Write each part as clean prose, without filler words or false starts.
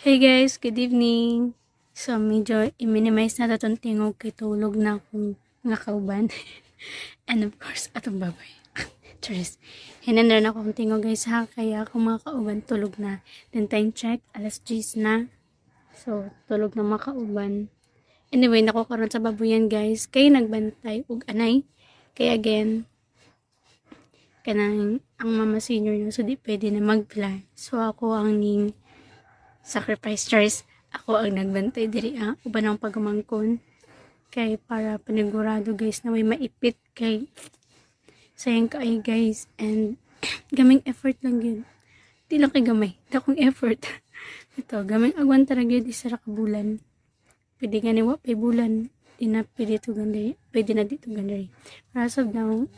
Hey guys, good evening. So medyo i-minimize na itong tingog kay tulog na akong nga kauban. And of course, atong babay. Charis. Hinandar na akong tingog guys ha, kaya akong mga kauban tulog na. Then time check, alas 10 na. So tulog na mga kauban. Anyway, nako karon sa babuyan guys, kay nagbantay ug anay. Kaya again, kanang ang mama senior na so di pwede na mag-fly. So ako ang ning sacrifice Charis. Ako ang nagbantay diri uban ang pagumangkon kay para panigurado guys na may maipit kay sayang kay guys and gaming effort lang yun. Di lang kay gamay, dakong effort. Ito, gaming agwan tara gyud isa ra ka bulan. Pwede nga ni wa pay bulan, di na pwede to gandari, pwede na dito gandari. Para sa now,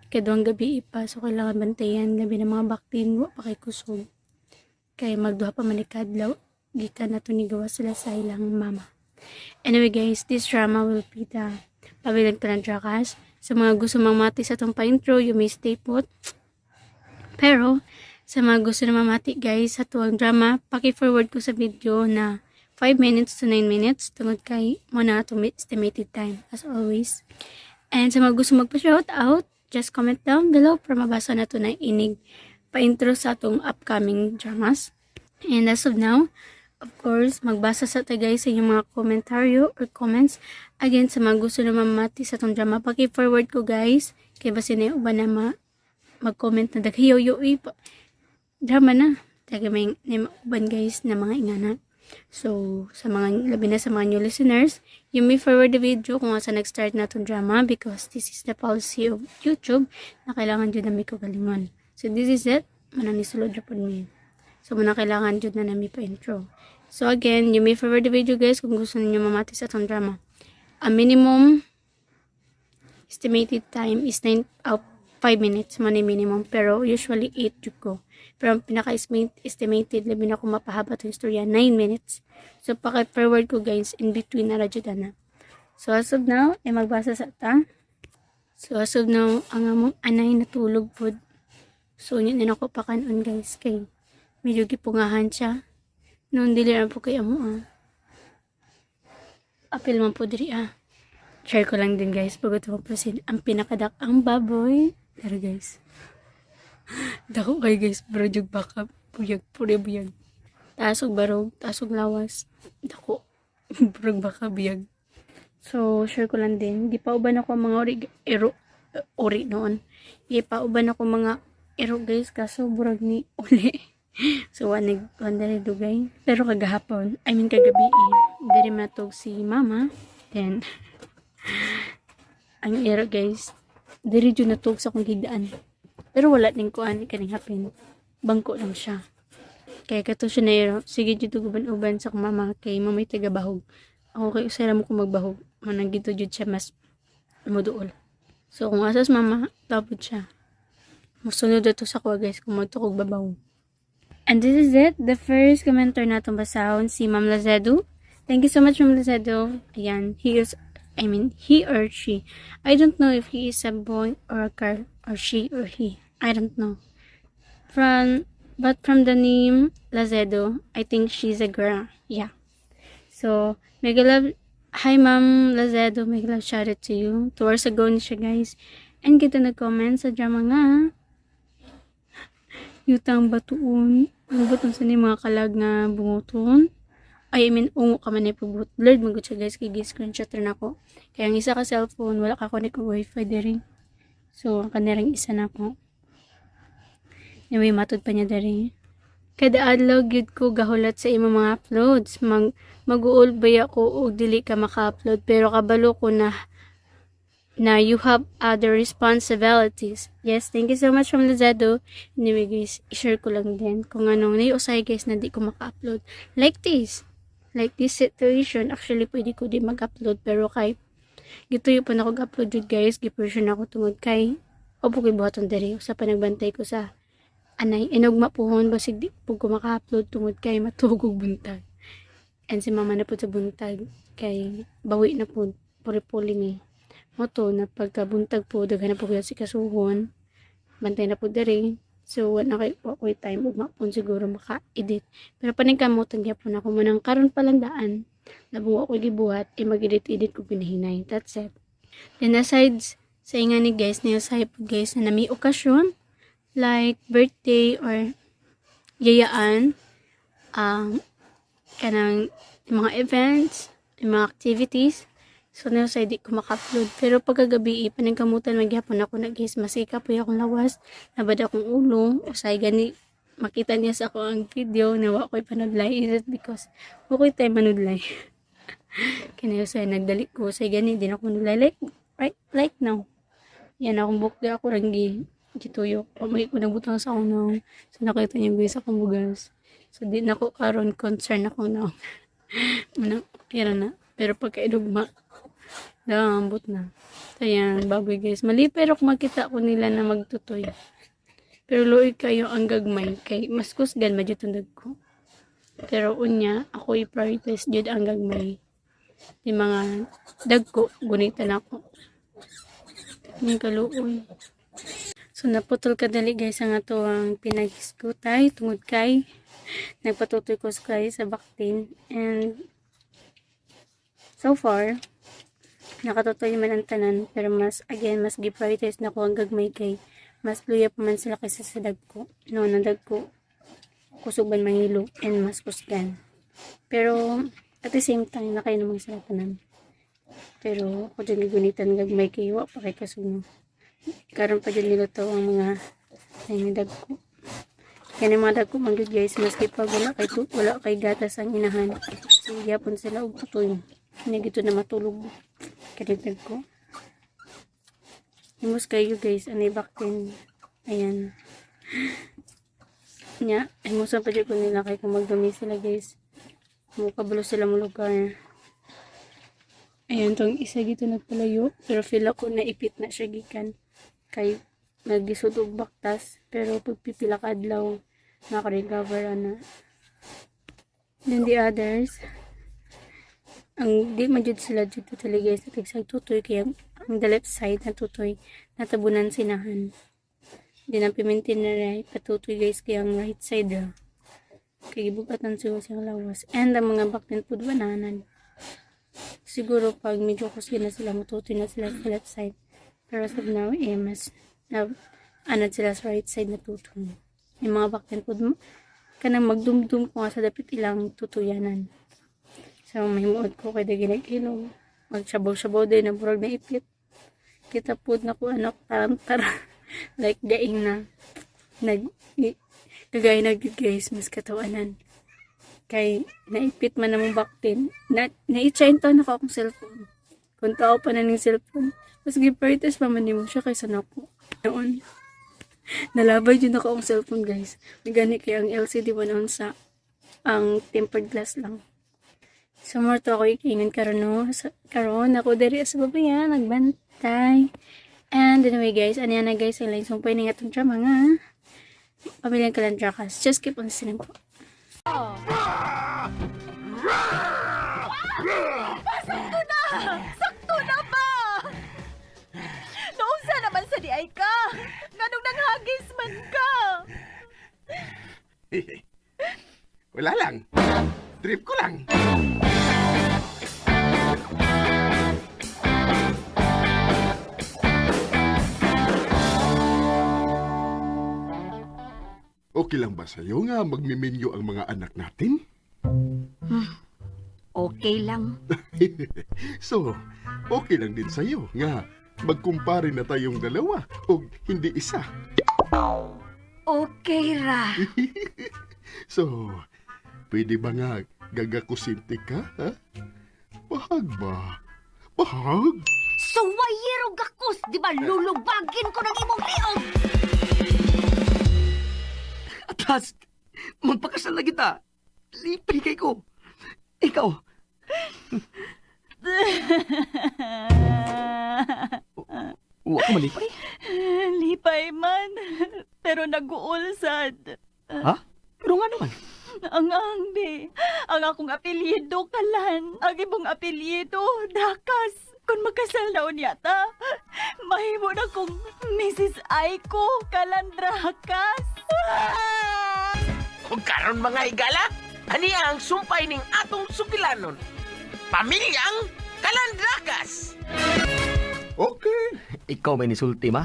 kadwang gabi ipa, so kailangan bantayan labi ng mga baktin, wa pa kay kusog. Kay magduha pa manikadlaw, gikan na to ni gawa sila sa ilang mama. Anyway guys, this drama will be the pabilang tanadyakas. Sa mga gusto mamati sa itong pa-intro, you may stay put. Pero, sa mga gusto na mamati guys, sa tuwang drama, paki-forward ko sa video na 5 minutes to 9 minutes. Tungod kay muna itong estimated time, as always. And sa mga gusto magpa-shout out, just comment down below para mabasa na ito na inig pa-intro sa itong upcoming dramas. And as of now, of course, magbasa sa ta guys sa inyong mga komentaryo or comments. Again, sa mga gusto na mamati sa itong drama, paki-forward ko guys. Kaya ba sinayuban na mag-comment na daghiyo-yo drama na. Taga may uban guys na mga ingana. So, sa mga labi na sa mga new listeners, you may forward the video kung asa nag-start na itong drama because this is the policy of YouTube na kailangan dyan na may kagalingon. So, this is it. Manang nisulod rapon mo. So, muna kailangan dyan na nami pa-intro. So, again, you may forward the video guys kung gusto ninyo mamati sa itong drama. A minimum estimated time is 5 minutes mo minimum. Pero, usually 8 you go. Pero, ang pinaka-estimated, labi na kung mapahaba itong istorya, 9 minutes. So, paki-forward ko guys, in between na radyo na. So, as of now, ay magbasa sa ta. So, as of now, ang among anay natulog po. So, yun din ako pakanon guys, kay medyo gipungahan siya. Noon diliran po kay amo apil man po diri Share ko lang din guys, pagod mo po ang pinakadak ang baboy. Pero guys, dako kay guys, bro jug baka buyag, pure buyag. Tasog barog, tasog lawas. Dako, bro baka buyag. So, share ko lang din. Gipauban ako mga ori noon. Gipauban ako mga ero guys, kaso burag ni uli. So, wanag dugay. Pero kagahapon, kagabi, diri matog si mama. Then, ang ero guys, diri dyan natog sa kong higdaan. Pero wala din ko kaning hapin. Bangko lang siya. Kaya kato siya na ero. Sige dyan uban sa kong mama. Kay mamay tagabahog. Ako kay usara mo kong magbahog. Manang gito dyan siya mas muduol. So, kung asas mama, tapod siya. Musunod ito sa kuwa guys kung magtukog babaw. And this is it. The first commenter natong basahon si Ma'am Lazedo. Thank you so much Ma'am Lazedo. Ayan, he or she. I don't know if he is a boy or a girl or she or he. I don't know. But from the name Lazedo, I think she's a girl. Yeah. So, mega love. Hi Ma'am Lazedo, mega love shout out to you. 2 hours ago ni siya guys. And kita nag-comment sa drama nga. Yutang batuon. Ano ba itong sa mga kalag na bunguton? Ungo ka man na ipabut. Blurred mag siya guys. Kaya screenshot rin ako. Kaya ang isa ka cellphone, wala ka connect ng wifi diri. So, ang kanirang isa na ako. Anyway, matod pa niya diri. Kada adlaw gyud ko gahulat sa imong mga uploads. Mag-uol ba ako o dili ka maka-upload. Pero kabalo ko na you have other responsibilities. Yes, thank you so much from Lazado. Anyway guys, i-share ko lang din kung anong naiusay guys na di ko maka-upload. Like this situation, actually pwede ko di mag-upload pero kay gituyo po na ako ga-upload yun guys. Gipersion ako tungod kay opo kay buhaton diri sa panagbantay ko sa anay. Inugma puhon basig di po ko maka-upload tungod kay matugog buntag. And si mama na po sa buntag kay bawi na po puri-puli ni moto na pagkabuntag po daghan na po si kasuhon bantay na po diri So, wala ko'y time ug mapon siguro maka-edit. Pero paningkamutan gyapon ako munang karon pa lang daan. Nabuwa ko gibuhat, mag-edit-edit ko pinahinay. That's it. Then aside sa inga ni guys, na po guys na may okasyon, like birthday or yayaan, kanang mga events, mga activities. So, sa di ko maka-upload. Pero pagkagabi, paningkamutan magyapon ako na guys, masika po akong lawas, nabad akong ulo, usay gani, makita niya sa ako ang video, nawa ko'y panudlay. Is it because, wako'y tayo manudlay. Kaya usay, nagdali ko, usay gani, din ako manudlay. Like now. Yan, akong bukda ako rangi, gituyo. Pamay ko nagbutang sa akong naong. So, nakita niyo guys, akong bugas. So, di na ko karon concern akong naong. Kaya na. Pero pagkaidugma, ambot na. Ayan, baboy guys. Mali pero kung makita ko nila na magtutoy. Pero luoy kayo ang gagmay. Kay mas kusgan majutundag ko. Pero unya, ako i-prioritize jud ang gagmay. Di mga dagko, gunitan ako. Yung kaluoy. So, naputol kadali guys ang ato ang pinag-iskutay tungod kay nagpatutoy ko sa baktin. And so far, nakatutoy man ang tanan, pero mas gi-prioritize na ko ang gagmay kay mas luya pa man sila kaysa sa dagko. No, nang dagko, kusog man mahilo and mas kusgan. Pero, at the same time, nakain naman sila tanan. Pero, ako dyan gunitan gagmay kay wa pa kay kasuno. Karon pa dyan niluto ang mga dagko. Kaya mga dagko manggod guys, maski pag wala kay gatas ang inahan. Sige yapon sila og tutoy. Hindi gito na matulog. Kanitag ko. Himus kayo guys. Anay baktin. Ayan. Nya. Himusan pa dyan ko nila kay kung magdumi sila guys. Mukabalo sila mo lugar. Ayan. Tong isa gito nagpalayo. Pero feel ako na ipit na siya gikan. Kay nagdisod og baktas. Pero pagpipila ka adlaw. Nakarecover na. Then the others. Ang di majud sila dito talaga guys. Tigsag tutoy kaya ang the left side na tutoy natabunan sinahan. Di na pimintin na rin patutoy guys kaya ang right side kaya gibugatan siguro siyang lawas. And ang mga baktin po bananan. Siguro pag medyo kuskin na sila matutoy na sila sa left side. Pero as of now mas anad sila sa right side na tutoy. Yung mga baktin po kanang magdumdum ko nga sa dapit ilang tutuyanan. So, mahimuod ko kay ginagilong. Magsabaw-sabaw din na burag na ipit. Kita po na ko anak tarantara. Like daing na. Kagaya na guys, mas katawanan. Kay naipit man namang baktin. Na-i-chain taon ako akong cellphone. Kung tao pa na ng cellphone. Mas giprioritas pa man mo siya kaysa na ko. Noon. Nalabay yun ako akong cellphone guys. Nagani kaya ang LCD pa noon sa ang tempered glass lang. So, more to ako ikingan karon ako dari sa babayan, nagbantay. And anyway guys, ano yan na guys, ang lain sumpay nga itong mga pamilyang kalandrakas. Just keep on listening po. Sakto na! Sakto na ba? Naunsa naman sa di ay ka? Nganong nanghagis man ka? Wala lang. Trip ko lang. Okay lang ba sa'yo nga magmimenyo ang mga anak natin? Okay lang. So, okay lang din sa'yo nga magkumpare na tayong dalawa o hindi isa. Okay ra. So, pwede ba nga gagakusinti ka, ha? Bahag ba? Bahag? Suwayero gakos, di ba lulubagin ko ng imong liog? Atlas, magpakasal na kita. Libre kay ko. Ikaw. Huwag ka malipay. Lipay man, pero nag-uulsad. Ha? Pero nga naman. Ang angdi, ang akong apelyido kalan, ang ibong apelyido dakas. Kung magkasal na unyata, mahimo na kong Mrs. Aiko Kalandrakas. Kung karon mga higala, ani ang sumpay ning atong sugilanon. Pamilyang Kalandrakas! Okay. Ikaw may nisulti, ma?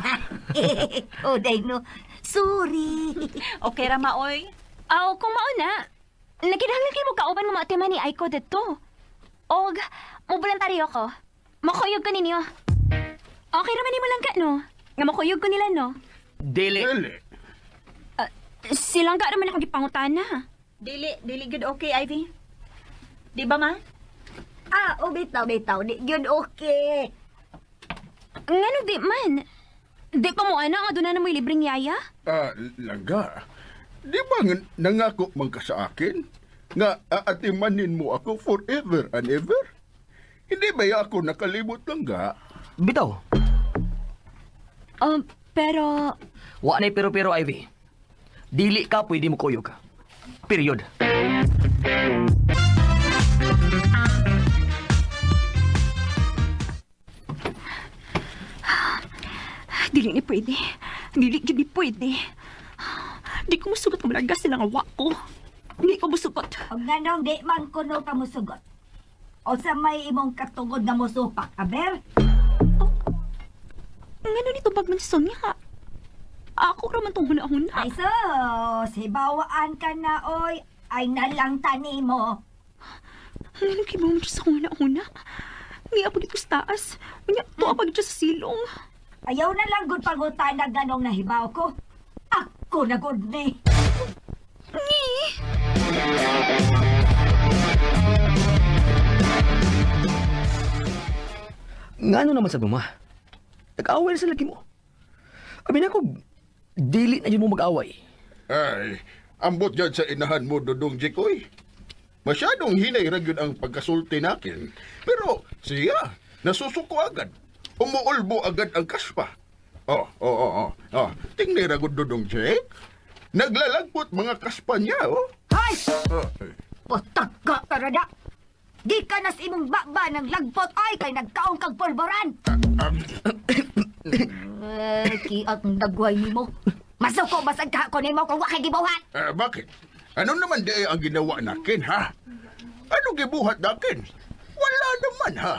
Oday no. Sorry. Okay ra maoy. Aw, kung mauna, nagkinahanglan kayo mo kauban mo mga tema ni Aiko dito. Og, moboluntaryo ko. Makuyog ko ninyo. Okay naman mo lang ka, no? Nga makuyog ko nila, no? Dili. Dili. Silang ka naman akong gipangutana. Dili good okay, Ivy. Di ba, ma? Bitaw. Di yun okay. Ngano di man? Di pa mo ana nga doon na mo'y libreng yaya? Langga. Di ba nangako man ka sa akin? Nga aatimanin mo ako forever and ever? Hindi ba ako nakalimot, Langga? Bitaw. Pero... Wa na pero Ivy. Dili ka pwede mo kuyog. Period. Dili ni pwede. Dili gid pwede. Di ko musugot ang malagas sila nga wa ko. Di ko musugot. Og nanong di man kuno ka musugot. O sa may imong katugod na musupak, aber? Ngano nito bagman si Sonia? Ako raman tong hunahuna. Ay sus, hibawaan ka na, oy. Ay nalang tani mo. Ngano kibawang siya sa hunahuna? Nga pa dito sa taas. Unya, tuwa pa dito sa silong. Ayaw na lang gud pangutan na ganong nahibaw ko. Ako na gud ni. Ngano naman sa ma? Nag-away na sa lagi mo. Abi na ko, dili na yun mo mag-away. Ay, ambot dyan sa inahan mo, Dudong Jikoy. Masyadong hinay ra gyud ang pagkasulti nakin. Pero siya, nasusuko agad. Umuulbo agad ang kaspa. Tingnan ra gud, Dudong Jik. Naglalagpot mga kaspa niya, oh. Hay! Ay. Putak ka, karada! Di ka nas imong bakba ng lagpot ay kay nagkaong kag polboran! Kiat ng dagway ni mo. Masuko basag ka ko nimo kung wakay gibuhat! Bakit? Ano naman di ang ginawa nakin, ha? Ano gibuhat nakin? Wala naman, ha?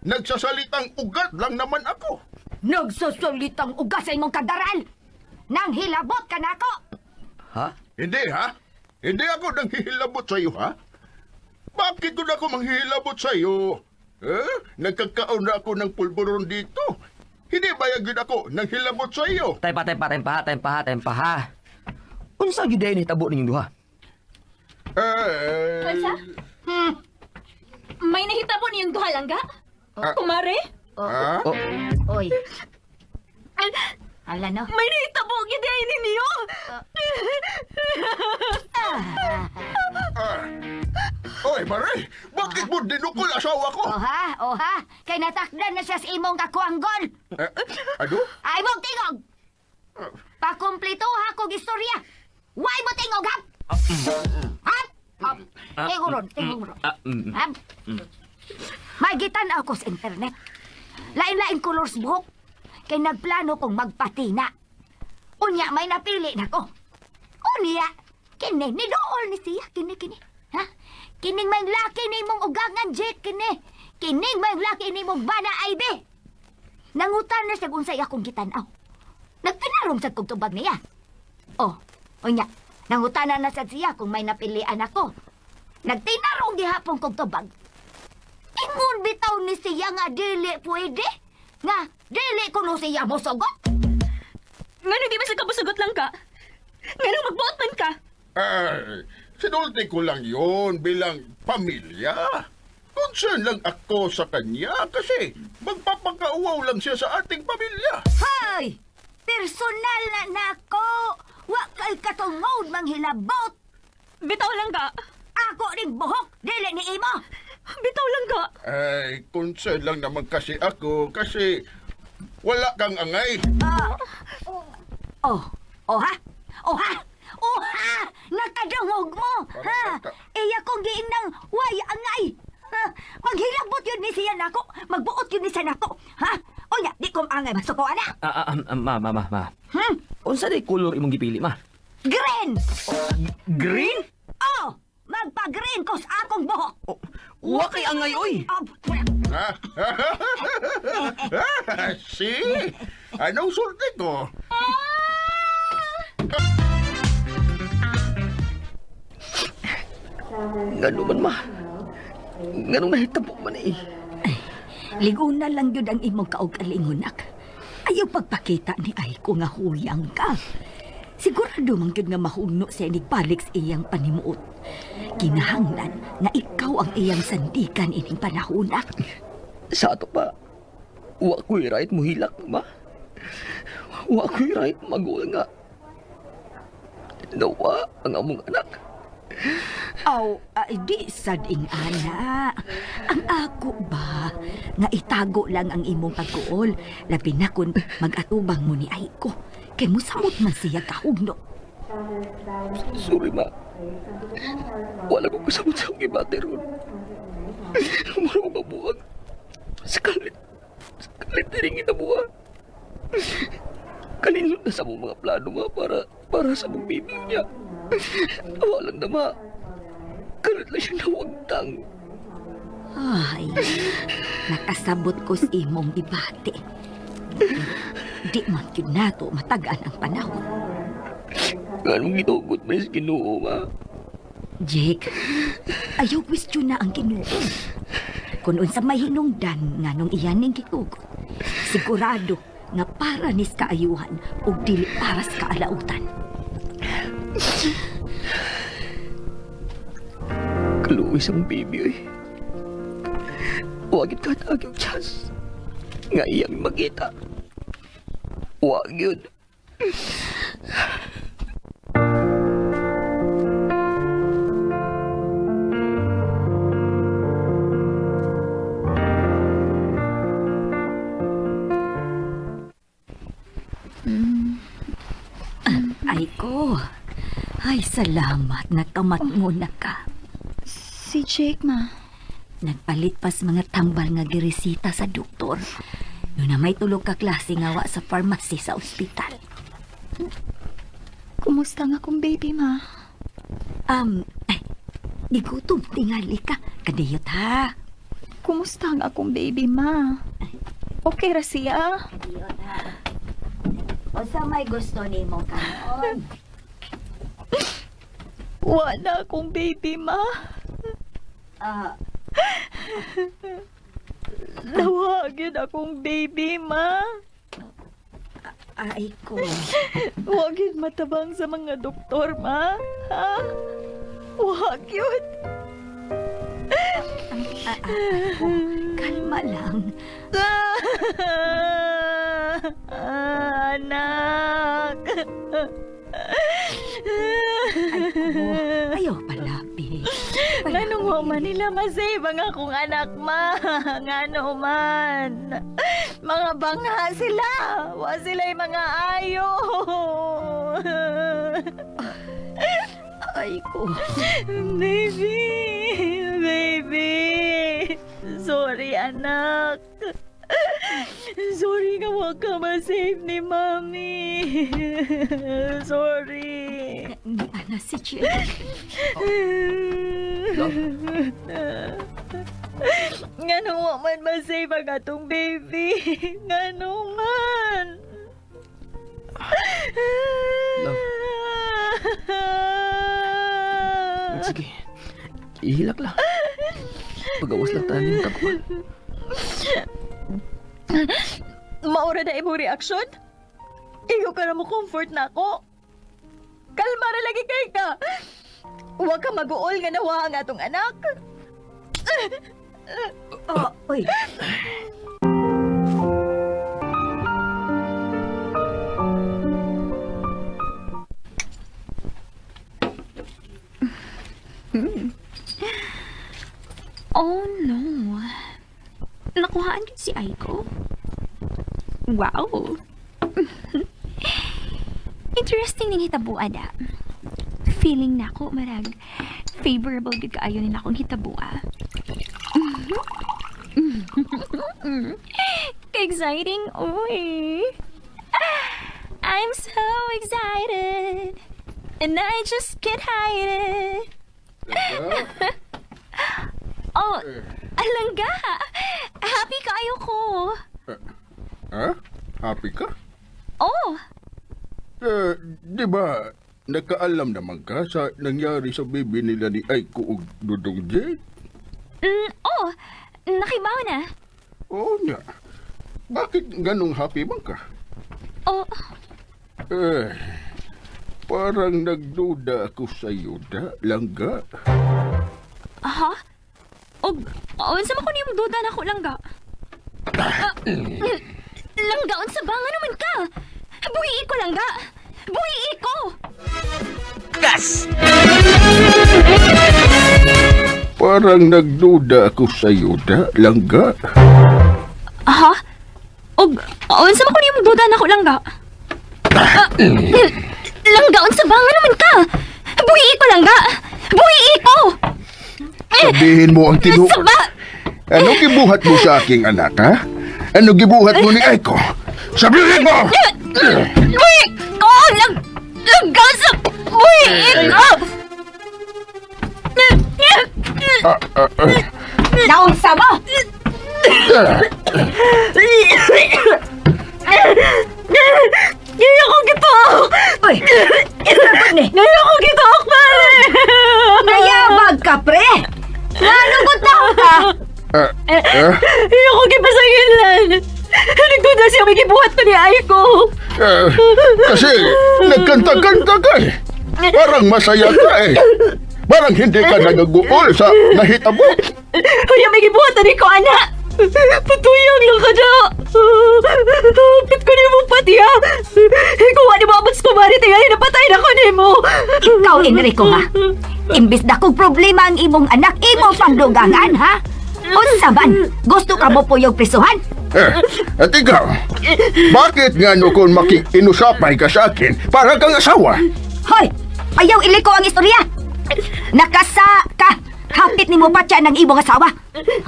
Nagsasalitang ugat lang naman ako. Nagsusulitang ugas sa imong kadaral! Nang hilabot ka na ako! Ha? Hindi, ha? Hindi ako nang hihilabot sa'yo, ha? Bakit doon ako manghihilabot sa'yo? Nagkakaon na ako ng pulburon dito. Hindi ba yagin ako nang hilabot sa'yo? Tempa ha. Unsa gyud day ni tabo ninyong duha? Unsa? May nahitabo niyong duha lang ga? Kumare? Oy. Ala no? May nahitabo gid ay ninyo. Oy, Mare! Bakit mo dinukol asawa ko? Oha. Kay natakdan na siya sa imong kakuanggol. Ano? Ay mong tingog! Pakumpleto ha kong istorya. Why mo tingog, hap? Hap? Tingog ron. Hap? May gitan ako sa internet. Lain-lain colors buhok. Kay nagplano kong magpatina. Unya, may napili na ko. Unya, kini, nidool ni siya. Kini. Ha? Kining may laki ni mong ugangan, Jake, kini. Kining may laki ni mong bana, Ivy. Nangutan na siya kung sa'y akong gitanaw. Nagpinarong sa kugtubag niya. Unya, nangutan na sa siya kung may napilian ako. Nagtinarong gihapong kugtubag. Ingon bitaw ni siya nga dili pwede. Nga, dili ko no siya mo sugot. Ngano di ba sa kabusugot lang ka? Ngano magbuot man ka? Ay, sinulti ko lang yon bilang pamilya. Concern lang ako sa kanya kasi magpapakauaw lang siya sa ating pamilya. Hay! Personal na nako! Wa kay katungod manghilabot! Bitaw lang ka. Ako ring buhok, dili ni imo! Bitaw lang ka. Ay, concern lang naman kasi ako kasi wala kang angay. Oha! Nakadungog mo! Ha? Iya kong giing nang way angay! Ha? Maghilabot yun ni siya nako! Magbuot yun ni siya nako! Ha? O ya, di kong angay masuko, ana! Ma. Unsa day color imong gipili, ma? Green! Green? Oh! Magpa-green ko sa akong buhok! Wa kay angay, oy! See? Anong sulti ko? Ngano man, ma? Nganong nahitabo man eh? Liguna lang yun ang imong kaugalingonak. Ayaw pagpakita ni Aiko nga huyang ka. Sigurado man yun nga mahugno siya ni Palix iyang panimuot. Kinahanglan na ikaw ang iyang sandikan ining panahonak. Sa ato pa, wa ko'y right mo hilak, ma. Wa ko'y right magul nga. Nawa ang among anak. Aw, di sading ana. Ang ako ba, nga itago lang ang imong pag-uol, labi na kung mag-atubang mo ni Aiko. Kay musamot man siya kahugno. Sorry, ma. Wala ko kasabot sa akong ibate ron. Mura ko mabuhag. Sakalit na rin inabuha. Kalinlot na sa mong mga plano, ma, para sa mong bibig niya. Awa lang na, ma. Kalit lang siya nawagtang. Ay, nakasabot ko sa imong ibate. Di man yun nato matagaan ang panahon. Anong gitugot mo sa Ginoo, ma? Jake, ayaw question na ang Ginoo. Kung unsa may hinungdan nga nung iyan ning gitugot, sigurado nga para nis kaayuhan o dili para sa kaalautan. Kaluoy sa mong baby, oy. Huwag ito hatag yung chance. Nga iyang magkita. Huwag yun. Aiko, ay salamat nakamatngon na ka. Si Jake, ma. Nagpalit pas mga tambal nga giresita sa doktor. No na may tulog ka klase nga wa sa pharmacy sa ospital. Kumusta nga akong baby, ma? Digutom tingali ka. Kadiyot ha. Kumusta nga akong baby, ma? Okay ra siya? O sa may gusto ni mo kanon? Wala akong baby, ma. Nawagin akong baby, ma. Aiko. Wagin matabang sa mga doktor, ma. Ha? Wag yun. Aiko, kalma lang. Anak. Aiko, ayaw palabi. Nganong wa man nila masave ang akong anak, ma. Ngano man. Mga bangha sila. Wa sila'y mga ayo. Aiko. Baby. Baby. Sorry, anak. Sorry nga wag ka masave ni Mami. Sorry. Ni ana si Jake. Ngano wa man masave ang atong baby. Ngano man. Love. Sige. Ihilak lang. Pagawas lang tayo ng tagpuan. Maura na imong reaksyon? Iyo ka na mo comfort na ako. Kalma na lagi kay ka. Huwag ka mag-uol nga nawa ang atong anak. Oy. Oh, no. Nakuhaan yun si Aiko? Wow. Interesting ning hitabua da. Feeling na ako marag favorable gid kaayo nila akong hitabua. Exciting, oy. I'm so excited. and I just can't hide it. Oh, alangga. Happy kayo ko. Ha? Happy ka? Oh, Di ba, nakaalam naman ka sa nangyari sa baby nila ni Aiko ug Dudong Jade? oh, nakibaw na. Oo niya. Bakit ganong happy man ka? Oh, Parang nagduda ako sa iyo, langga. aha? Og, unsa man ko niyong duda na ko langga? Langga, unsa ba nga naman ka? Buhi ko langga. Buhi ko. Gas! Parang nagduda ako sa iyo, langga. Aha? Og, unsa man ko niyong duda na ko langga? Langga, unsa ba nga naman ka? Buhi ko langga. Buhi ko. Sabihin mo ang tinuod. Saba! Ano gibuhat mo sa aking anak, ha? Ano gibuhat mo ni Aiko? Sabihin mo! Buhi ko! Langga sa buhi ko! Naunsa mo? Ngayon ako gitook! Uy, isabot ni. Ngayon ako gitook, pare! Nayabag ka, pre. Nanugot na ka. Ngayon ako gipasangilan! Nagduda siya may gibuhat ko ni Aiko! Kasi nagkanta-kanta ka eh. Parang masaya ka eh. Parang hindi ka nagaguol sa nahitabot. Kuya, may gibuhat ni ko, anak! Patuyang lang ka dya! Pit ko ni mong patiya! Ikaw ni mabats ko mari tingali napatay na ko ni mo! Ikaw, Enrico, ha? Imbis na kung problema ang imong anak, imong pangdugangan, ha? Unsa man, gusto ka mo po yung prisuhan? At ikaw, bakit nga no kung makikinusapay ka sa akin para kang asawa? Hoy, ayaw iliko ang istorya! Nakasa ka! Hapit ni mo pa siya ng imong asawa!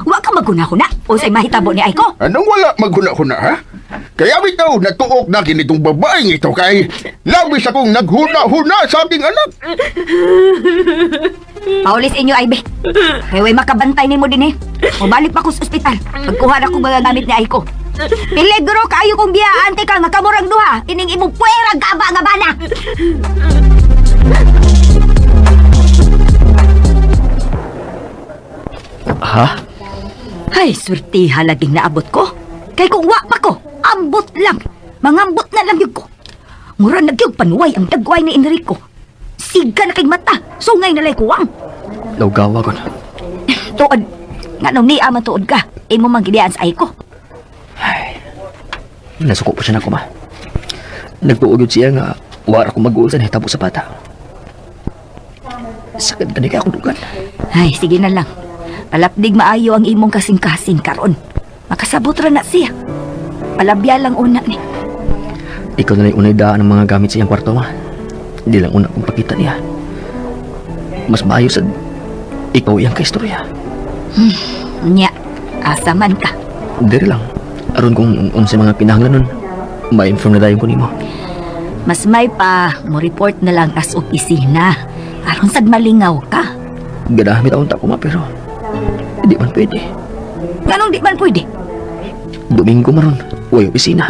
Huwag ka maguna-huna o sa'y mahitabo ni Aiko! Anong wala maghuna-huna, ha? Kaya bitaw natuok na kinitong babaeng ito kay labis akong naghuna-huna sa ating anak. Paulis inyo, Aibe. Kaya way makabantay ni mo din eh. Mabalik pa ko sa ospital. Pagkuha na kong mga gamit ni Aiko. Peligro kaayo kong biyaan ka nga kamurang duha. Ining imong puwera gaba nga bana. Ha? Ay, swertiha laging naabot ko. Kay kung wa pa ko, ambot lang. Mangambot na lang yun ko. Mura nagyog panuway ang dagway ni Enrico. Siga na kay mata, sungay na lay kuwang. Lawgawa ko na. Tuod, nga nung niya man tuod ka, imo manggidiyaan sa Aiko. Nasuko pa siya na ko, ma. Nagtuugod siya nga wala ko mag-uul sa nahitabo sa bata. Sakit ka kaya akong dugan. Ay, sige na lang. Palapdig maayo ang imong kasing-kasing karon. Makasabot ra na siya. Palabya lang una ni. Ikaw na lang unay daan ng mga gamit sa iyang kwarto, ma. Hindi lang una kong pakita niya. Mas maayo sa ikaw iyang kaistorya. Nya, asa man ka. Diri lang. Aron kung sa mga pinahanglan nun, ma-inform na dayon ko nimo. Mas may pa, mo report na lang as opisina. Aron sad malingaw ka. Gadamit akong tako, ma, pero hindi man pwede. Ganong di man pwede. Domingo maron, way opisina.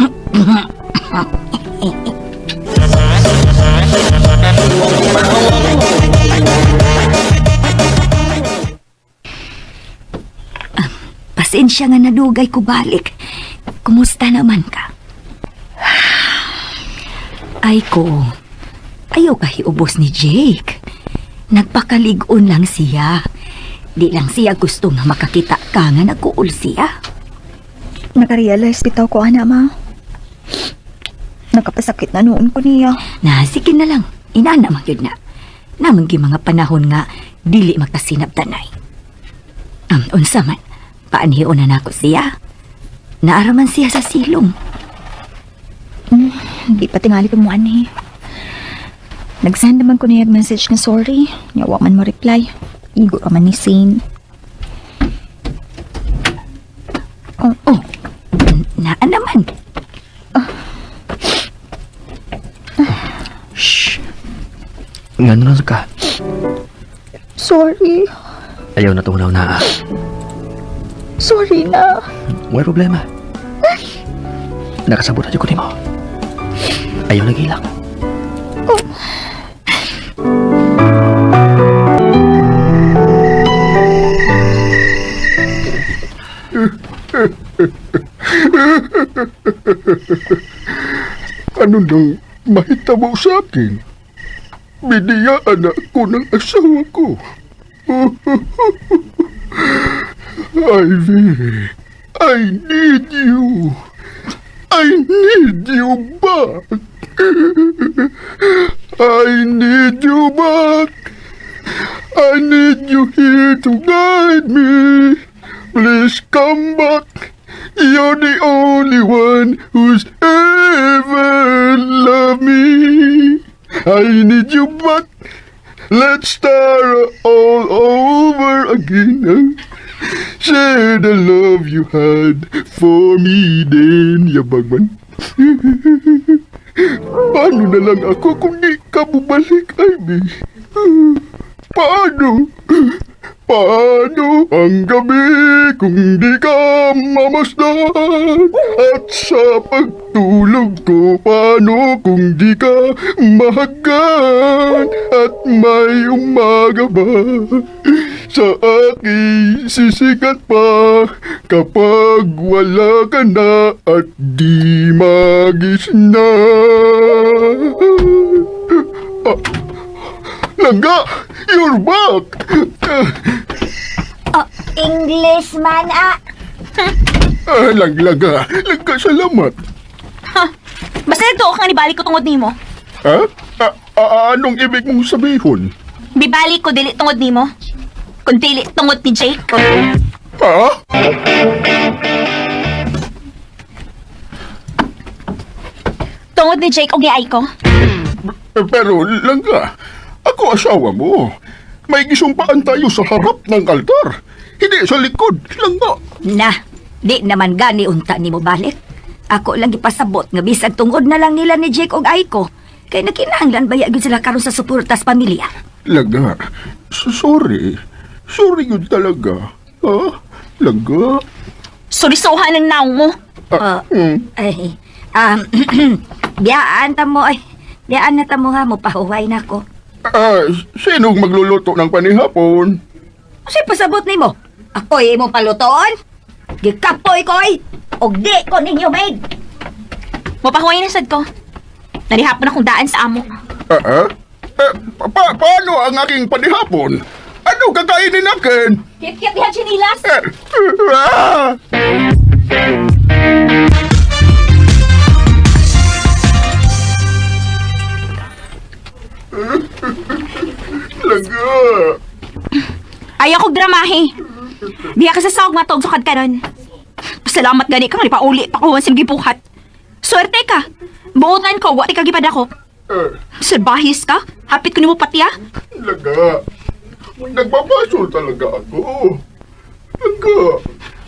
Pasensya nga nadugay ko balik. Kumusta naman ka? Ay ko, ayaw ka hiubos ni Jake. Nagpakaligon lang siya. Di lang siya gusto nga makakita ka nga nagkuul siya. Nakarealize bitaw ko, ana, ma. Nakapasakit na noon ko niya. Na, sige na lang. Inana man yun na. Namang mga panahon nga, dili makasinabtanay. Unsa man, paanhiyon na nako siya. Naaraman siya sa silong. Di pa tingali ko mo, ani. Nagsend naman ko niya message nga sorry. Yawa man mo reply. Igo ka man ni Sin. Oh, naan naman. Shh. Nga na ka. Sorry. Ayaw na itong na. Sorry na. May problema. Nakasabot na ko ni mo. Ayaw nag-ilak. Ano nang mahitabo sa akin? Biniyaan ako ng asawa ko. Ivy, I need you. I need you back. I need you back. I need you here to guide me. Please come back. You're the only one who's ever loved me. I need you back. Let's start all over again. Share the love you had for me then, yabagman. Paano na lang ako kung di ka bumalik, Ivy? Paano? Paano ang gabi kung di ka mamasdan? At sa pagtulog ko, paano kung di ka mahagan? At may umaga ba sa aking sisikat pa kapag wala ka na at di magising na? Langga, you're back! Englishman, Langga, salamat. Basta nagtuo ka nga ni balik ko tungod nimo. Ha? Anong ibig mong sabihin? Bibalik ko dili tungod nimo. Kung dili tungod ni Jake. Ha? Tungod ni Jake o ni Aiko. Pero, Langga, ako asawa mo. May gisumpaan tayo sa harap ng altar. Hindi sa likod, Langga. Na, di naman gani unta ni mo balik. Ako lang ipasabot nga bisag tungod na lang nila ni Jake og Aiko. Kay nakinahanglan baya gyud sila karon sa suportas pamilya. Langga, sorry. Sorry yun talaga. Ha? Langga. Surisuhan ng naong mo. Ay, biyaan ta mo ay. Biyaan na ta mo ha, mo pahuway na ko. Sinong magluluto ng panihapon? Kasi pasabot ni mo. Ako'y imong palutoon. Gikapoy ko'y. Og di ko ninyo maid. Mapahuay na sad ko. Narihapon akong daan sa amo. Paano ang aking panihapon? Ano kakainin akin? Kit-kit diha chinilas. Langga. Ayaw kong dramahe. Diha ka sa sawag matog sukad ka nun. Pasalamat gani kang ipauli pa ko ang gibuhat. Swerte ka. Buotan ko, wati ka gipad ako. Salbahis ka? Hapit ko ni mo patiya? Langga. Nagpapasol talaga ako. Langga.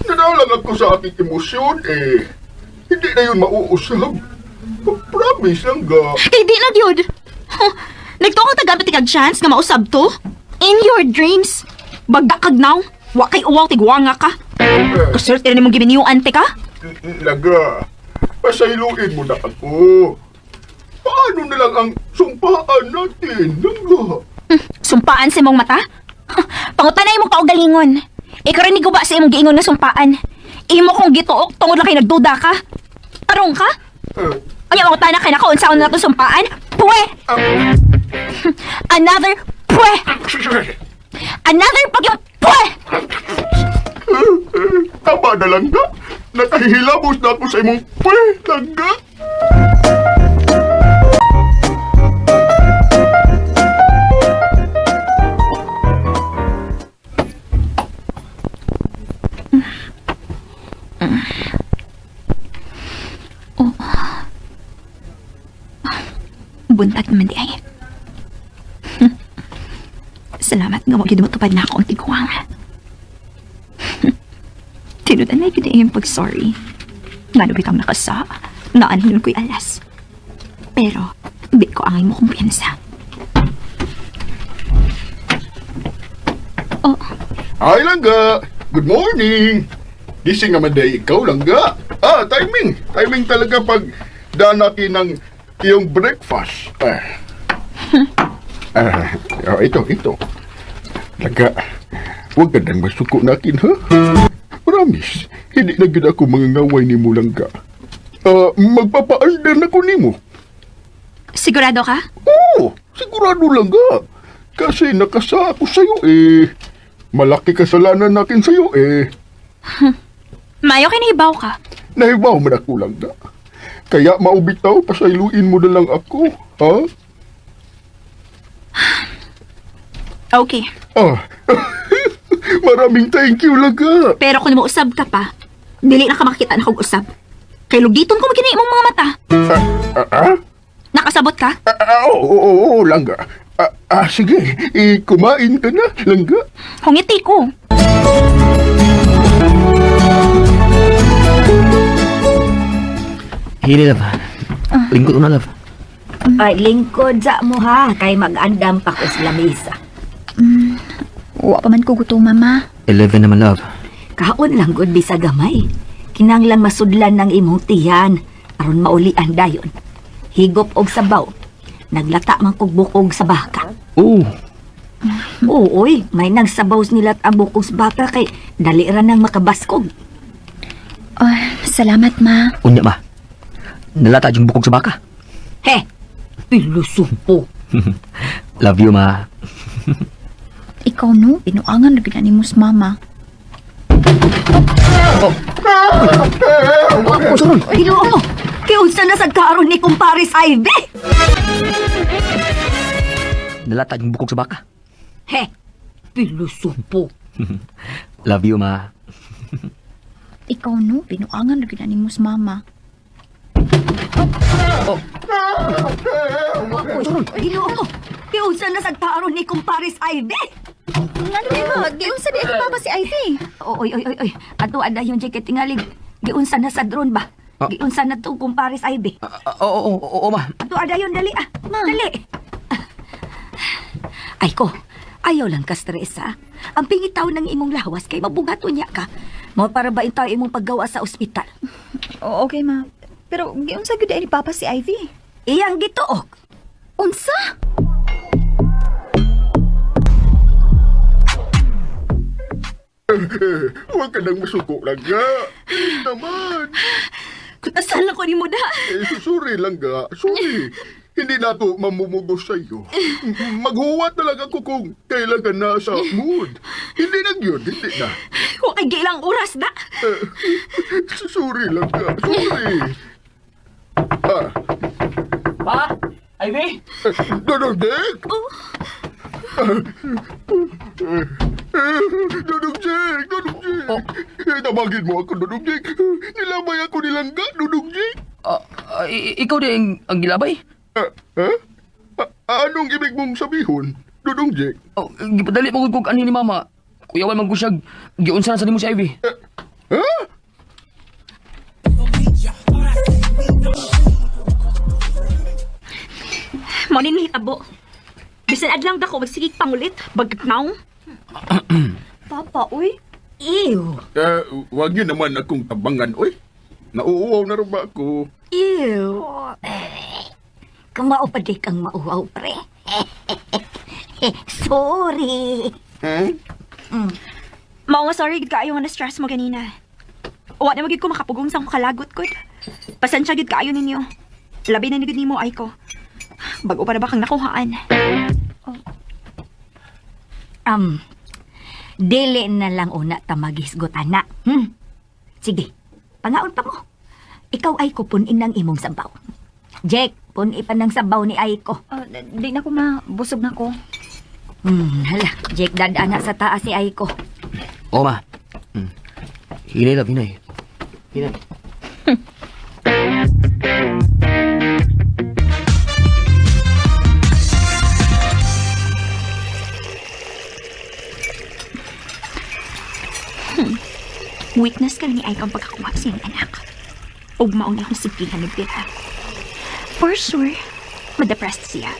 Nanalang ako sa aking emosyon eh. Hindi na yun mauusap. Promise, Langga. Kay di na yun. Nagtuong tagamit kag chance nga mausab to? In your dreams. Bagdak kag now. Wa kay uwaw tigwanga ka. Kaswerte na mong gibiniyuan te ka? Langga. Pasayluin mo na ako. Paano na lang ang sumpaan natin, Langga? Sumpaan sa imong mata? Pangutanay mong kaugalingon. Ikaw rin ba sa imong giingon na sumpaan? Imo kong gituok tungod lang kay nagduda ka. Tarong ka? Anya mga tanak kay nakaunsaon na ito sumpaan? Pwe! Another pwe! Another pagyong pwe! Tama na, Langga. Nakahilamos na ako sa imong Langga. Buntag naman di ay. Salamat nga wag yun matupad na ako ang tiguang. Tinudan na yun yung pag-sorry. Nanubi kang nakasa. Naanin yun ko'y alas. Pero, hindi ko angay mo kumpiyansa. Ay, Langga! Good morning! Gising naman day ikaw, Langga. Timing! Timing talaga pag danakin ng iyong breakfast. Ito. Langga, huwag ka nang masuko nakin, ha? Promise, hindi na gina ako mangangaway ni mo, Langga. Magpapa-alder na ko ni mo. Sigurado ka? Oo, sigurado, Langga. Kasi nakasa ako sa'yo, malaki kasalanan natin sa'yo, Mayo kinihibaw ka. Nahibaw man ako, Langga. Kaya maubitaw, pasailuin mo na lang ako, ha? Okay. Maraming thank you, Langga. Pero kung usab ka pa, dili na ka makita na kog usab. Kay lugiton ko magkini imong mga mata. Nakasabot ka? Oo, Langga. Sige, kumain ka na, Langga. Hungiti ko. Hili, love. Lingkod una, love. Ay, lingkod sa mo ha, kay mag-andam pa ko sa lamisa. Wa pa man ko gutom, mama. 11 naman, love. Kaon lang gud bisa gamay. Kinanglang masudlan ng imong tiyan, aron maulian dayon. Higop og sabaw. Naglata man kog bukog sa baka. Oo. Uy, may nagsabaw nilat ang bukog sa baka kay dali ra nang makabaskog. Salamat, ma. Unya ba? Nalata yung bukog sa baka. He, pilusumpo. Love you, ma. Ikaw no, pinuangan na gina ni mus mama. Ginoo mo, kiunsa na sad karon ni kumpares Ivy? Nalata yung bukog sa baka. He, pilusumpo. Love you, ma. Ikaw no, pinuangan na gina ni mus mama. Ginoo mo, kiunsa na sad karon ni kumpares Ivy? Nga ma, giunsa di papa si Ivy. Oy. Ato ada yung jacket tingalig. Giunsa na sa drone ba? Giunsa na to kumpares Ivy. Oo, ma. Ato ada yung dali Dali. Ay ko, ayaw lang ka stress ha. Ang pingitaw ng imong lawas kay mabugato niya ka. Mo para ba tayo imong paggawa sa ospital? Okay, ma. Pero giunsa gud ni papa si Ivy? Iyang gituok. Unsa? Huwag ka nang masuko, Langga. Naman. Kutasal ko ni mo da. Sorry, Langga. Sorry. Hindi na to mamumugos sa'yo. Maghuwat talaga ako kung kailan ka na sa mood. Hindi na yun, hindi na. Wa kay gilang oras da. Sorry, Langga. Sorry. Pa? Ivy? Dodong Jake! Dodong Jake! Tamagin mo ako, Dodong Jake. Nilabay ako ni Langga, Dodong Jake. Ikaw din ang gilabay? Anong ibig mong sabihon, Dodong Jake? Gipadali mo kung ano ni mama. Kuyawan man ko siya. Giunsa na sa mo si Ivy. Mo ni hitabo. Bisan adlang dako magsigig pangulit, bagnaw. Papa, uy. Ew. Wag yun naman akong tabangan, oy. Nauuwaw na rin ba ako? Ew. Kamao pa di kang mauwaw, pre. Sorry. Mao nga sorry gid kaayo nga na-stress mo ganina. Wa na magid ko makapugong sa akong kalagot kod. Pasensya gid kaayo ninyo. Labi na ni gid nimo ay ko. Bago pa na ba kang nakuhaan? Dili na lang una ta maghisgutan na. Sige, pangaon pa mo. Ikaw ay ko punin ng imong sabaw. Jake, punin pa ng sabaw ni Aiko. Di na ko ma, busog na ko. Hala, Jake dadaan na sa taas ni Aiko. Oo, ma. Hinay, love, hinay. Hinay. Witness ka ni Aiko ang pagkakuha sa iyong anak. Ug mauna akong sigihan ng pira. For sure, ma-depressed siya.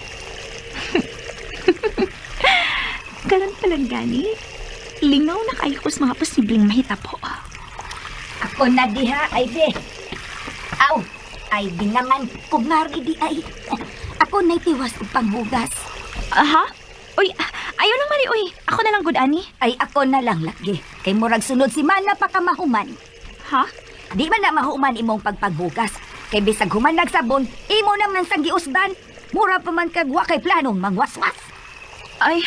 Karon pa lang gani. Lingaw na kayo ko sa mga posibleng mahitabo. Ako na diha, ay be. Aw, ay binangan kumari di ay. Ako na'y tiwas og panghugas. Aha? Uy, ayaw lang mali, uy. Ako na lang, good ani. Ay ako na lang lagi. Kay murag sunod si Mana pa ka mahuman. Ha? Di man na mahuman imong pagpaghugas. Kay bisag human nagsabon, imo naman sang giusdan. Mura pa man kag wa kay planong mangwaswas. Ay,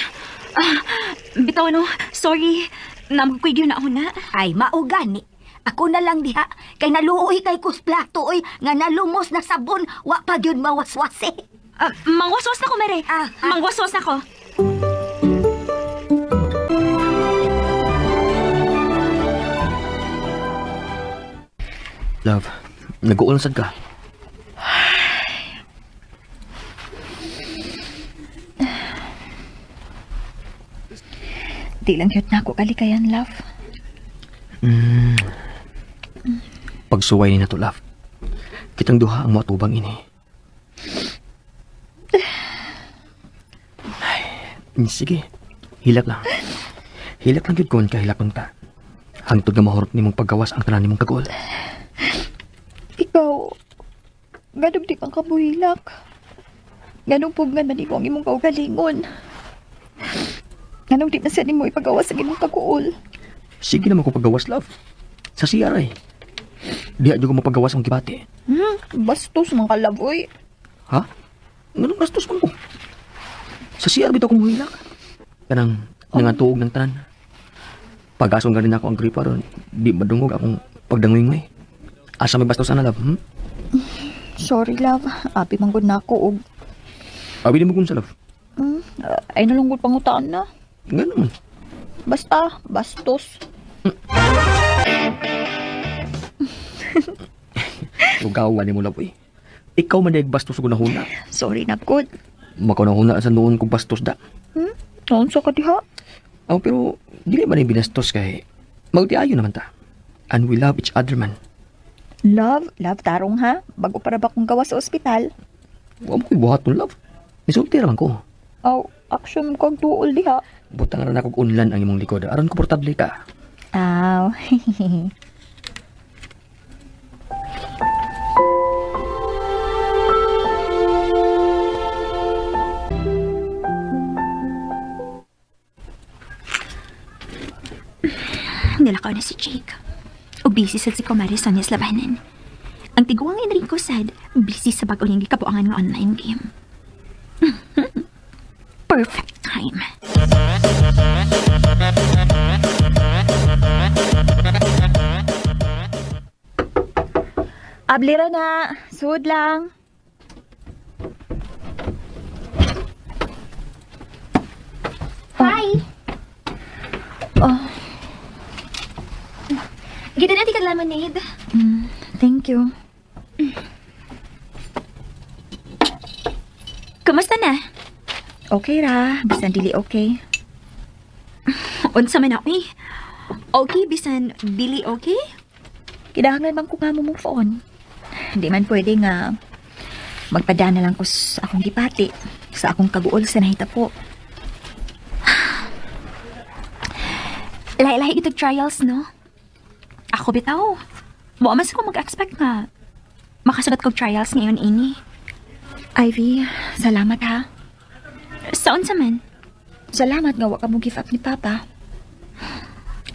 bitaw no, sorry. Namagkuy yun na ako na. Ay maugani. Ako na lang diha. Kay naluoy kay kusplato oy. Nga nalumos na sabon. Wa pa yun mawaswase. Mangwaswas na ko, Mere. Ah, ah. Mangwaswas na ko. Love, nag-uulansad ka. Di lang cute na ako kalikayan, love. Pagsuway ni na to, love. Kitang duha ang matubang ini. Ay, sige, hilak lang. Hilak lang yun kung kahilak lang ta. Hangtod nga mahurot ni mong paggawas ang tanan ni mong kagol. Ikaw, ganong di kang kabuhilak. Ganong pugngan man imo ang imong kaugalingon. Ganong di na siya mo ipagawas sa imong kaguol. Sige naman ko paggawas, love. Sa CR eh. Di adyo ko mapagawas ang kibati. Bastos mga kalaboy. Ha? Ganun gastos mo ko. Sa CR bitaw ko muhilak. Kanang nangatuog ng tanan. Pag-asong rin ako ang gripa ron, di madungog akong pagdangwing-way. Asa may bastos na, love? Sorry, love. Abi manggod na ako og Abi din mo kung sa love. ay nalunggod pangutaan na. Ganun man. Basta, bastos. Ugawan ni mo, love, eh. Ikaw man dahil bastos ko nahuna. Sorry na, good. Makaw nahuna sa noon kong bastos da. Noon sa kadiha. Pero dili man yung binastos kay magtiayo naman ta. And we love each other man. Love tarong ha. Bago para ba kong gawa sa ospital? Huwag mo ko'y buhat ng love. Misulti naman ko. Aw, action ko ang tuol diha. Butang na akong unlan ang imong likod. Aron komportable ka. Aw. Nilakaw na si Jake. O busy sa si Kumari Sonia's labanan. Ang tiguangin rin ko sad, busy sa bago niyang gikabuangan ng online game. Perfect time. Ablira na. Sud lang. Hi! Gita na ka lemonade. Thank you. Kamusta na? Okay ra. Bisan dili okay. Unsa man ako eh. Okay, bisan dili okay? Kinahanglan man ko nga mo move on. Hindi man pwede nga magpadana lang ko sa akong gipati. Sa akong kaguol sa nahita po. Lahi-lahi itong trials, no? Ako bitaw. Buwa mas ako mag-expect nga makasagot kong trials ngayon ini. Ivy, salamat ha. Saan sa man? Salamat nga wa ka mo give up ni Papa.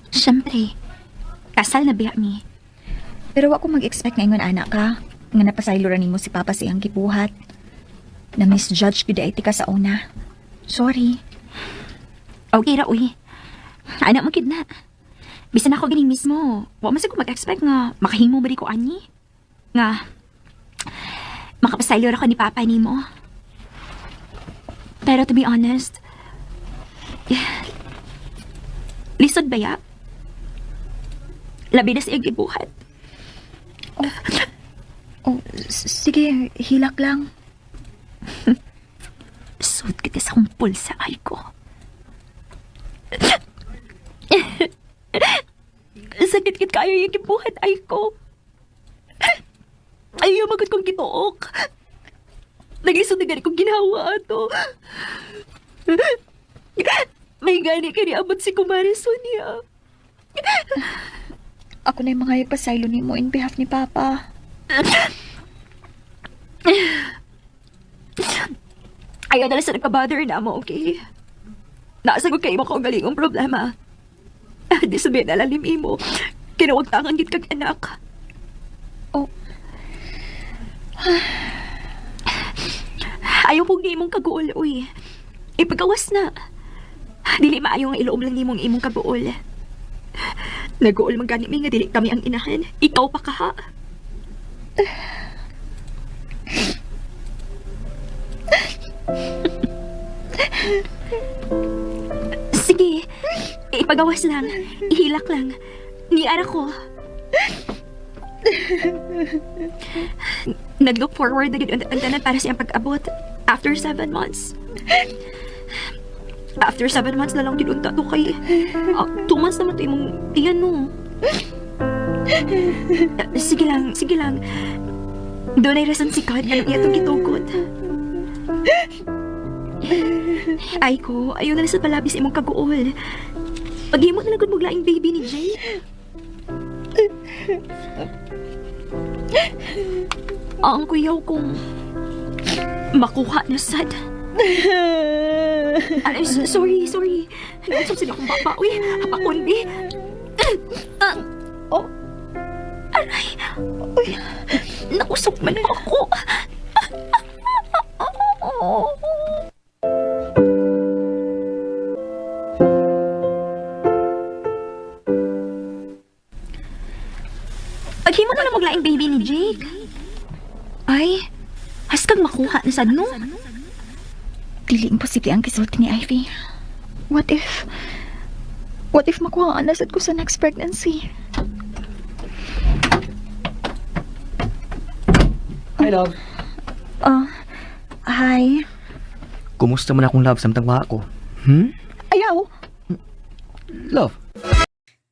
Siyempre, kasal na biya mi. Pero wa ko mag-expect ngayon anak ka. Nga napasaylo ni mo si Papa siyang gibuhat. Na misjudge ko dahi ka sa una. Sorry. Okay ra, uy. Anak mo kid na. Bisan ako ganing mismo, wa mas ako mag-expect nga makahimo ba di ko ani? Nga, makapasaylo ra ko ni Papa ni mo. Pero to be honest, lisod ba ya? Labi na siyang gibuhat. Oh, sige, hilak lang. Sud kita sa kong pulsa ay ko. Sakit-kit kayo yung gibuhat ay ko. Ayaw magod kong gituok. Naglisod na gani kong ginawa ato. May gani ka niabot si Kumari Sonia. Ako na yung mga ipasaylo ni mo in behalf ni Papa. Ayaw na lang sa nagka-bother na mo, okay? Naasagod kayo mo kung galingong problema. Di sabihin na lalim imo. Kinawagtangan gid kag anak. Oh, Ayaw pong ni imong kaguol, uy. Ipagawas na. Dili maayo nga iloom lang ni mong imong kaguol. Naguol man gani mi nga dili kami ang inahan. Ikaw pa ka ha. Sige, ipagawas lang. Ihilak lang. Niara ko. Nag-look forward na gid ang tanan para sa iyang pag-abot after 7 months. After 7 months na lang kinunta to kay 2 months naman to imong iyan no. Sige lang. Doon ay rason si God nga nang iyatong gitugot. Ay ko, ayaw na lang sa palabis imong kaguol. Paghimo na lang gud mong laing baby ni Jay. Ang kuyaw kong makuha na sad. Ay, sorry. Nausap sila kong baba. Uy, hapakon, di. Oh. Aray. Uy, nausap man ako. Paghimo na lang maglaing baby ni Jake. Ay, haskag makuha na sad no? dili imposible ang resulta ni Ivy. What if makuha ang nasad ko sa next pregnancy? Hi, love. Hi. Kumusta man akong love samtang wa ako? Ayaw. Love.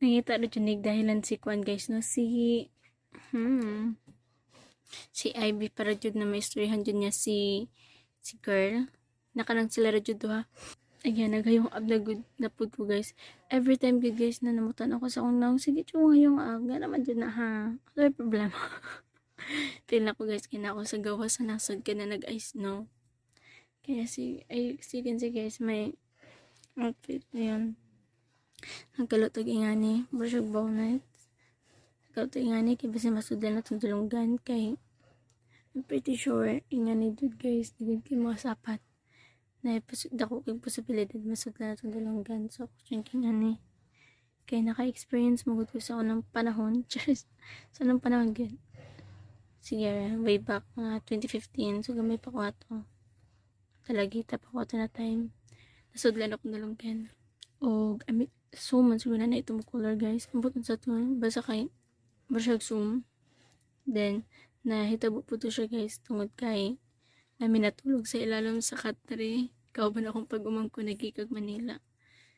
Nangita rin yun dahilan si Kwan guys no si Ivy para jud na may istoryahan jud niya si girl nakanang sila ra jud ha. Ayan, nagayong abda good na pud ko guys. Every time good guys na namutan ako sa unang sige chunga yung aga naman jud na ha. Ano yung problema? Feel na ko guys kina ako sa gawas sa nasod ka na nag-ice no. Kaya si guys may outfit na yun. Nagkalutog ingani, brusyog bonnet. Nagkalutog ingani, kaya basta masudlan na itong tulunggan. Kay, I'm pretty sure, ingani dude guys, digid kayo mga sapat. Na dako kay posibilidad masudlan na itong tulunggan. So, question ingani. Kaya naka-experience mo ko sa unang panahon. Just, sa unang panahon good. Sige, way back, mga 2015. So, gamay pa ko ato. Talagita pa ko ato na time. Nasudlan akong tulunggan. O, suman siguro na itong color guys. Ang butong sa ito, basta kay basyag sum. Then, nahitabo po to siya guys. Tungod kay namin natulog sa ilalim sa katri. Kauban akong pag-umang ko nagikag Manila.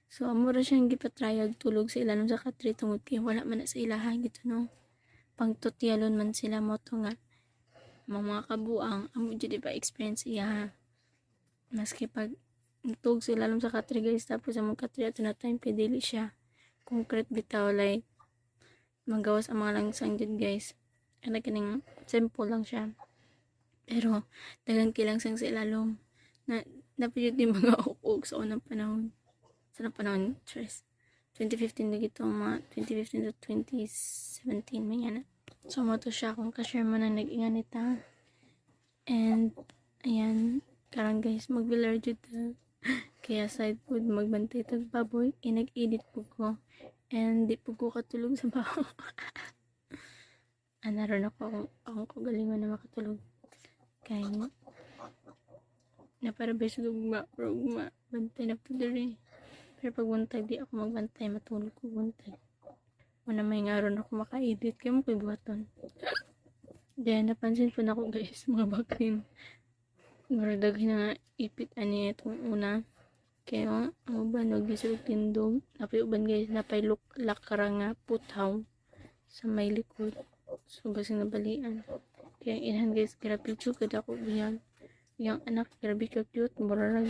So, amura siyang gipatrayag tulog sa ilalim sa katri. Tungod kay wala man na sa ilahan gito no. Pangtutyalon man sila mo to nga. Mga kabuang, amo dyan ba experience iya. Maski pag tug sa ilalim sa katri guys, tapos sa mga katri ato na time kay dili siya concrete bitaw like magawas ang mga langsang dyan guys. Ano kining simple lang siya, pero dagan kilangsang sa ilalom na napiyot din mga ukog sa unang panahon. Sa unang panahon, stress 2015 na gito, mga 2015 to 2017 may nga na. So mo to siya kung ka-share mo na nag-inganita. And ayan, karon guys mag-bilar jud kaya side food magbantay tag baboy, nag-edit po ko and di po ko katulog sa baho. Naroon ako akong kagalingan na makatulog kaya na para beso gugma bantay na po dali. Pero pag buntag di ako magbantay, matulog ko buntag. Una may ngaron ako maka-edit kaya mo ko'y buhaton. Then napansin po na ako guys mga bakin maradaghin na nga ipit ani itong una. Kaya ang uban naglisod tindog. Napay uban guys, napay lakara nga putaw sa may likod. So basing nabalian. Kaya inahan guys, grabe chuk kada ko biyan. Yang anak grabe ka cute, murarag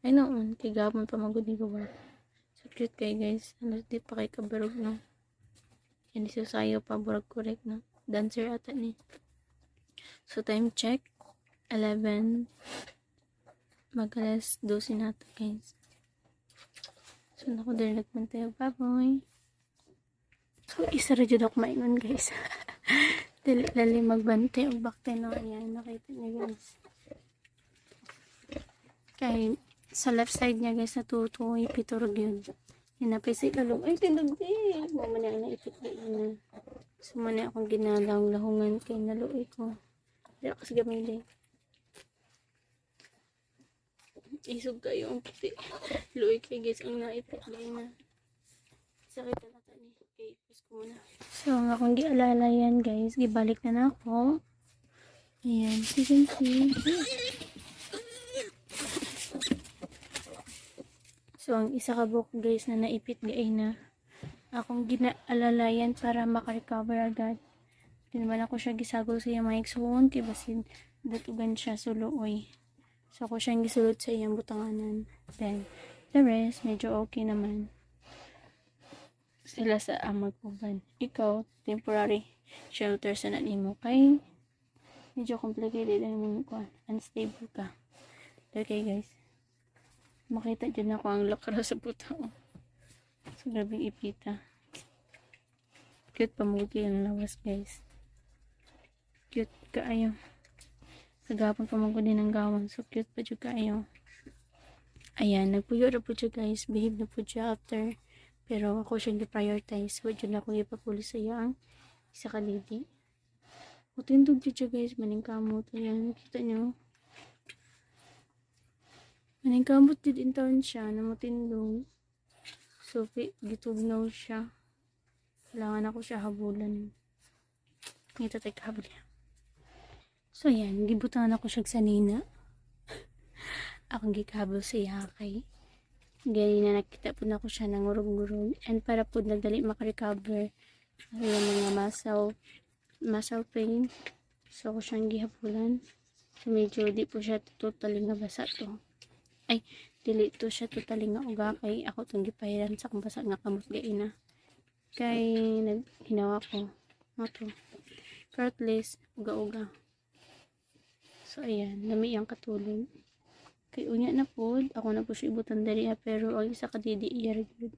Ay noon, kay gapon pa magod ni work. So cute kay guys. Ano di pa kay kabarog no. Yan si sayo pa burag correct no. Dancer ata ni. So time check 11 mag-alas 12 na ito guys. So nako din nagpantay og baboy. So isa ra jud ako maingon guys. Dili lali magbantay og bakte no. Ayan nakita niyo guys. Kay sa left side niya guys natutoy piturog yun. Hinapay sa ikalong. Ay tindog din. Mama na naipit na. So muna akong ginalawang lahungan kay naluoy ko. Dira kasi gamili. Isog kayo ang puti. Luoy kay guys ang naipit gay na. Sakit na nata ni. Okay, ipos ko muna. So ang akong gialala yan guys. Gibalik na ako. Ayan. So you can see. So, ang isa ka book guys na naipit gay na akong ginaalalayan para makarecover agad. Di naman ako siya gisagol sa iyang maiksuon kay basin datugan siya suluoy. So, ako siyang gisulod sa iyang butanganan. Then, the rest, medyo okay naman. Sila sa amag-uban. Ikaw, temporary shelter sa nanimo kay medyo complicated ang mga unstable ka. Okay guys. Makita dyan ako ang lakra sa puta. So, grabing ipita. Cute pa mo yung lawas, guys. Cute kaayo. Sa gapon pa mo din ang gawang. So, cute pa dyan kaayo. Ayan, nagpuyo na po dyan, guys. Behave na po dyan after. Pero ako siyang i-prioritize. So, dyan ako ipapulis sa iyang isa kalidi. Utindog dyan, guys. Maning kamot. Ayan, kita nyo. Maning kamot din taon siya na matindong. So, gitugnaw siya. Kailangan ako siya habulan. Ngita tayo kahabol niya. So, yan. Gibutangan ako siya sa nina. Akong gikahabol sa yakay. Gani na nakita po na ako siya ng urog-urog. And para po nagdali makarecover yung mga muscle pain. So, ako siyang gihabulan. So, medyo di po siya totally nga basa to. Ay, dili to siya totally nga uga kay ako itong gipahiran sa kung basa nga kamot gaina. Kay hinawa ko. Ito. Pero at least, uga-uga. So, ayan. Lami ang katulog. Kay unya na po. Ako na po siya ibutan dari pero ang isa ka didi iya good.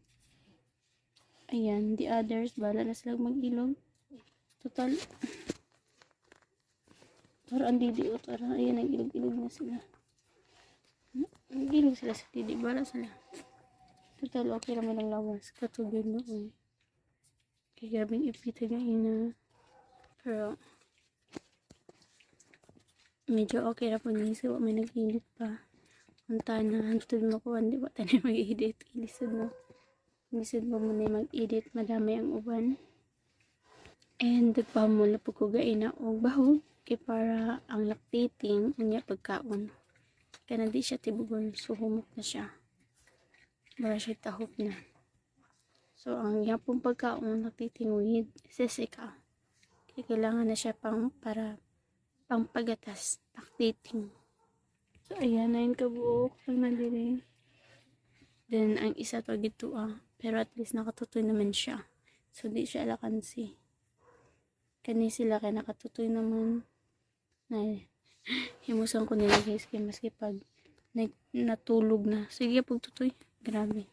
Ayan. The others, bala na silang mag-ilog. Total. Tara ang didi o tara. Ayan, nag-ilog-ilog na sila. Nag-ilog sila sa didi. Bala sila. Total, okay naman ang lawas. Katugod noon. Kaya grabing ipita na. Pero, medyo okay na po niya. So, may nag-edit pa. Punta na. Hantod mo ko. Hindi ba tayo mag-edit? Ilisod mo. Ilisod mo muna mag-edit. Madami ang uban. And, nagpamula po ko gaina o bahog. Kaya para ang lactating, unya pagkaon. Kaya na di siya tibugol. So, humok na siya. Para siya tahop na. So, ang yapong pagkaon, lactating with sesika. Kaya kailangan na siya para pagatas. Lactating. So, ayan na yung kabuok. Pag nandiri. Then, ang isa to gito pero at least nakatutoy naman siya. So, di siya alakansi. Kani sila kaya nakatutoy naman. Na, himusan ko nila guys. Kaya maski pag natulog na. Sige, pagtutoy. Grabe.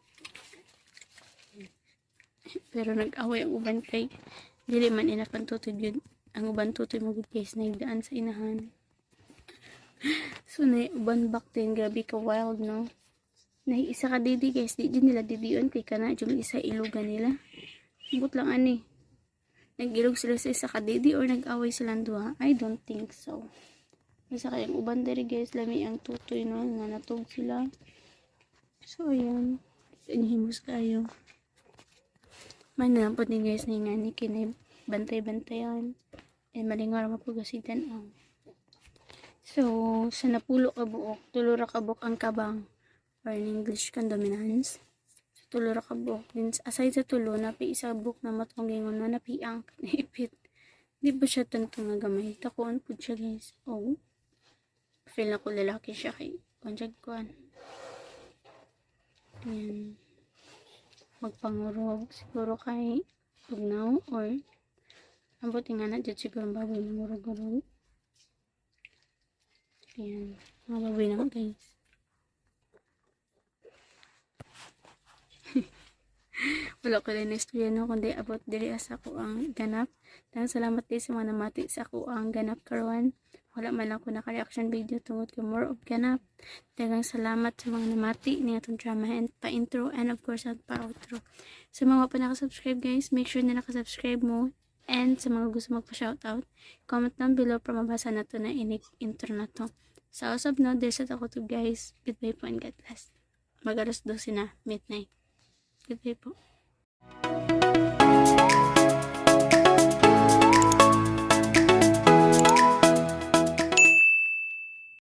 Pero nag-away ang uban kay dili man inapan tutoy yun. Ang uban tutoy mo guys na igdaan sa inahan. So, na uban back then, grabe ka wild, no? Na isa ka didi, guys. Di nila didi yun. Kaya ka na, yung isa ilugan nila. But lang, ani. Nag-ilog sila sa isa ka didi or nag-away silang duha? I don't think so. Isa kayang uban dari, guys. Lami ang tutoy, no? Nga natog sila. So, ayan. Inhimus kayo. Man na po ni guys ni nga ni kinay bantay-bantayan. And malingar mapugasitan ang. So, sa napulo ka buok, tulura ka buok ang kabang. Or in English kan dominance. So, tulura ka buok. Then, aside sa tulo, napi isa buok na matonggingon na napi ang naipit. Di ba siya tanto nga gamay? Takuan po siya guys. Oh. Feel na ko lalaki siya kay konjag kuan. Yan. Magpangurog siguro kay Tugnaw or ambuti nga na dyan siguro ang baboy ng urog-urog. Yan. Mga baboy naman guys. Wala ko lang na istorya no, kundi about diri sa ako ang ganap. Dahil salamat din sa mga namati sa ako ang ganap karuan. Wala man lang ko naka-reaction video tungod ko more of ganap. Dagang salamat sa mga namati ni atong drama and pa-intro and of course at pa-outro. Sa mga pa nakasubscribe guys, make sure na nakasubscribe mo. And sa mga gusto magpa-shoutout, comment down below para mabasa na to na intro na to. Sa usap no, there's at ako to guys. Goodbye po and God bless. Mag-alas 12 na, midnight. Goodbye po.